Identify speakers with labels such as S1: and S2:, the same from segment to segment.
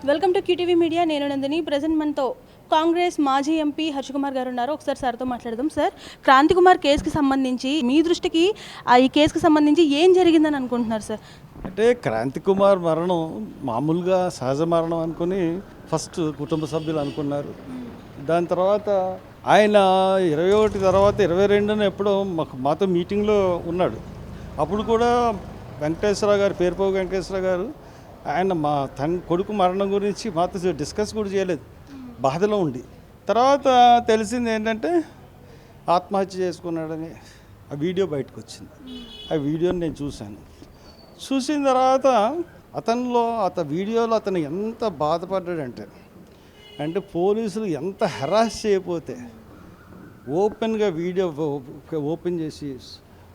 S1: Welcome to QTV media. నేను Nandini. Present మనతో కాంగ్రెస్ మాజీ ఎంపీ హర్ష కుమార్ గారు ఉన్నారు. ఒకసారి సార్తో మాట్లాడదాం. సార్, క్రాంతి కుమార్ కేసుకి సంబంధించి మీ దృష్టికి ఈ కేసుకి సంబంధించి ఏం జరిగిందని అనుకుంటున్నారు సార్?
S2: అంటే క్రాంతి కుమార్ మరణం మామూలుగా సహజ మరణం అనుకుని ఫస్ట్ కుటుంబ సభ్యులు అనుకున్నారు. దాని తర్వాత ఆయన 21 తర్వాత 22న ఎప్పుడో మాతో మీటింగ్లో ఉన్నాడు. అప్పుడు కూడా వెంకటేశ్వరరావు గారు, పేరుపోగు వెంకటేశ్వరరావు గారు ఆయన మా కొడుకు మరణం గురించి మాతో డిస్కస్ కూడా చేయలేదు, బాధలో ఉండి. తర్వాత తెలిసింది ఏంటంటే ఆత్మహత్య చేసుకున్నాడని ఆ వీడియో బయటకు వచ్చింది. ఆ వీడియోని నేను చూశాను. చూసిన తర్వాత వీడియోలో అతను ఎంత బాధపడ్డాడంటే, పోలీసులు ఎంత హెరాస్ చేయకపోతే ఓపెన్గా వీడియో ఓపెన్ చేసి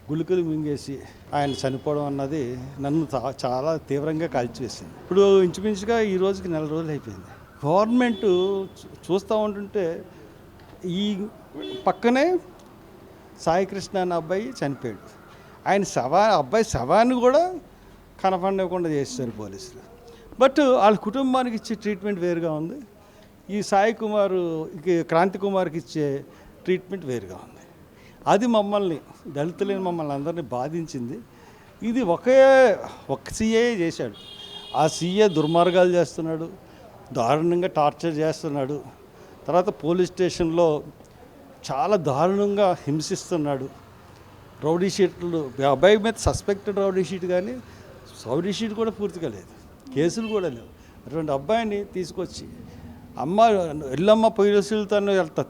S2: గుళికలు మింగేసి ఆయన చనిపోవడం అన్నది నన్ను చాలా తీవ్రంగా కాల్చివేసింది. ఇప్పుడు ఇంచుమించుగా ఈ రోజుకి 4 రోజులు అయిపోయింది. గవర్నమెంట్ చూస్తూ ఉంటుంటే ఈ పక్కనే సాయికృష్ణ అనే అబ్బాయి చనిపోయాడు. ఆయన అబ్బాయి శవాన్ని కూడా కనపడకుండా చేస్తారు పోలీసులు. బట్ వాళ్ళ కుటుంబానికి ఇచ్చే ట్రీట్మెంట్ వేరుగా ఉంది. ఈ సాయి కుమార్ క్రాంతి కుమార్కి ఇచ్చే ట్రీట్మెంట్ వేరుగా ఉంది. అది మమ్మల్ని దళితులైన మమ్మల్ని అందరినీ బాధించింది. ఇది ఒక సీఏ చేశాడు. ఆ సీఏ దుర్మార్గాలు చేస్తున్నాడు, దారుణంగా టార్చర్ చేస్తున్నాడు. తర్వాత పోలీస్ స్టేషన్లో చాలా దారుణంగా హింసిస్తున్నాడు. రౌడీ షీట్లు, అబ్బాయి మీద సస్పెక్టెడ్ రౌడీ షీట్, కానీ రౌడీ షీట్ కూడా పూర్తిగా లేదు, కేసులు కూడా లేవు. అటువంటి అబ్బాయిని తీసుకొచ్చి ఎల్లమ్మ పోలీసులు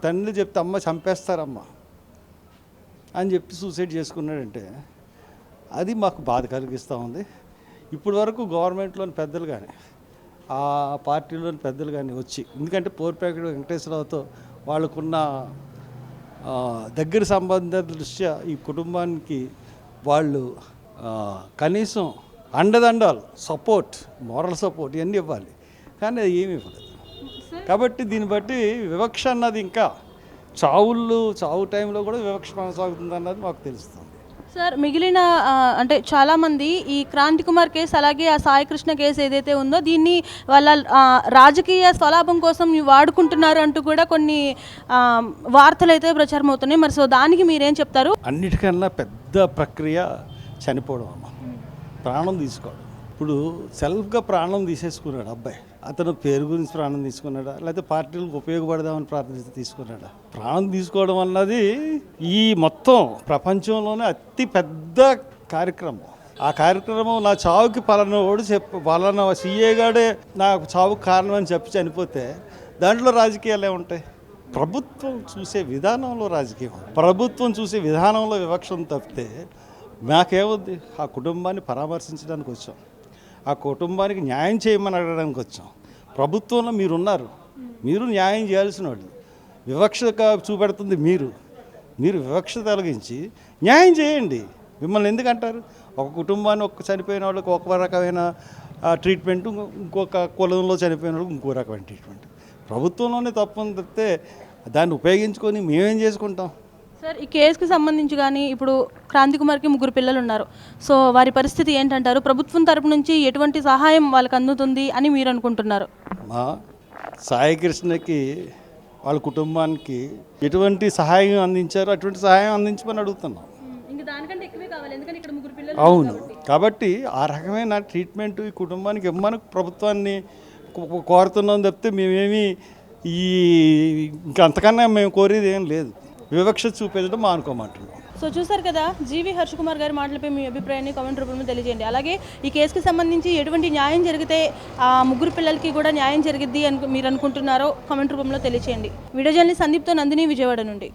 S2: తండ్రి చెప్తే అమ్మ చంపేస్తారమ్మా అని చెప్పి సూసైడ్ చేసుకున్నాడంటే అది మాకు బాధ కలిగిస్తూ ఉంది. ఇప్పటి వరకు గవర్నమెంట్లోని పెద్దలు కానీ ఆ పార్టీలోని పెద్దలు కానీ వచ్చి, ఎందుకంటే పోర్పేట వెంకటేశ్వరరావుతో వాళ్ళకున్న దగ్గర సంబంధ దృష్ట్యా ఈ కుటుంబానికి వాళ్ళు కనీసం అండదండాలు, సపోర్ట్, మోరల్ సపోర్ట్ ఇవన్నీ ఇవ్వాలి, కానీ అది ఏమి ఇవ్వలేదు. కాబట్టి దీన్ని బట్టి వివక్ష అన్నది ఇంకా చావు టైంలో కూడా వివక్ష కొనసాగుతుంది అన్నది మాకు తెలుస్తుంది.
S1: సార్, మిగిలిన చాలామంది ఈ క్రాంతి కుమార్ కేసు, అలాగే ఆ సాయికృష్ణ కేసు ఏదైతే ఉందో దీన్ని వాళ్ళ రాజకీయ స్వలాభం కోసం వాడుకుంటున్నారు అంటూ కూడా కొన్ని వార్తలు అయితే ప్రచారం అవుతున్నాయి. మరి సో దానికి మీరేం చెప్తారు?
S2: అన్నిటికన్నా పెద్ద ప్రక్రియ చనిపోవడం అమ్మ, ప్రాణం తీసుకోవడం. ఇప్పుడు సెల్ఫ్గా ప్రాణం తీసేసుకున్నాడు అబ్బాయి. అతను పేరు గురించి ప్రాణం తీసుకున్నాడా, లేకపోతే పార్టీలకు ఉపయోగపడదామని ప్రార్థిస్తే తీసుకున్నాడా? ప్రాణం తీసుకోవడం అన్నది ఈ మొత్తం ప్రపంచంలోనే అతి పెద్ద కార్యక్రమం. ఆ కార్యక్రమం నా చావుకి పలానా సీఏ గాడే నా చావుకి కారణం అని చెప్పి చనిపోతే దాంట్లో రాజకీయాలు ఏముంటాయి? ప్రభుత్వం చూసే విధానంలో రాజకీయం, ప్రభుత్వం చూసే విధానంలో వివక్షను తప్పితే నాకేముంది? ఆ కుటుంబాన్ని పరామర్శించడానికి వచ్చాం, ఆ కుటుంబానికి న్యాయం చేయమని అడగడానికి వచ్చాం. ప్రభుత్వంలో మీరున్నారు, మీరు న్యాయం చేయాల్సిన వాళ్ళు. వివక్ష చూపెడుతుంది మీరు వివక్ష తొలగించి న్యాయం చేయండి. మిమ్మల్ని ఎందుకంటారు? ఒక కుటుంబాన్ని చనిపోయిన వాళ్ళకి ఒక రకమైన ట్రీట్మెంట్, ఇంకొక కులంలో చనిపోయిన వాళ్ళకి ఇంకో రకమైన ట్రీట్మెంట్. ప్రభుత్వంలోనే తప్పని తప్పితే దాన్ని ఉపయోగించుకొని మేమేం చేసుకుంటాం?
S1: సార్, ఈ కేసుకి సంబంధించి కానీ ఇప్పుడు క్రాంతి కుమార్కి 3 పిల్లలు ఉన్నారు. సో వారి పరిస్థితి ఏంటంటారు? ప్రభుత్వం తరపు నుంచి ఎటువంటి సహాయం వాళ్ళకి అందుతుంది అని మీరు అనుకుంటున్నారు?
S2: మా సాయికృష్ణకి వాళ్ళ కుటుంబానికి ఎటువంటి సహాయం అందించారో అటువంటి సహాయం అందించమని అడుగుతున్నాం. అవును, కాబట్టి ఆ రకమైన ట్రీట్మెంట్ ఈ కుటుంబానికి ఇవ్వమని ప్రభుత్వాన్ని కోరుతున్నాం తప్పితే మేమేమి ఇంకా అంతకన్నా మేము కోరేది ఏం లేదు. వివక్ష చూపించడం మానుకోమంటున్నాం.
S1: సో చూసారు కదా, జీవి హర్ష కుమార్ గారి మాటలపై మీ అభిప్రాయాన్ని కామెంట్ రూపంలో తెలియజేయండి. అలాగే ఈ కేసుకి సంబంధించి ఎటువంటి న్యాయం జరిగితే ఆ 3 పిల్లలకి కూడా న్యాయం జరిగిద్ది అని మీరు అనుకుంటున్నారో కామెంట్ రూపంలో తెలియజేయండి. వీడియో జర్నలిస్ట్ సందీప్తో నందిని, విజయవాడ నుండి.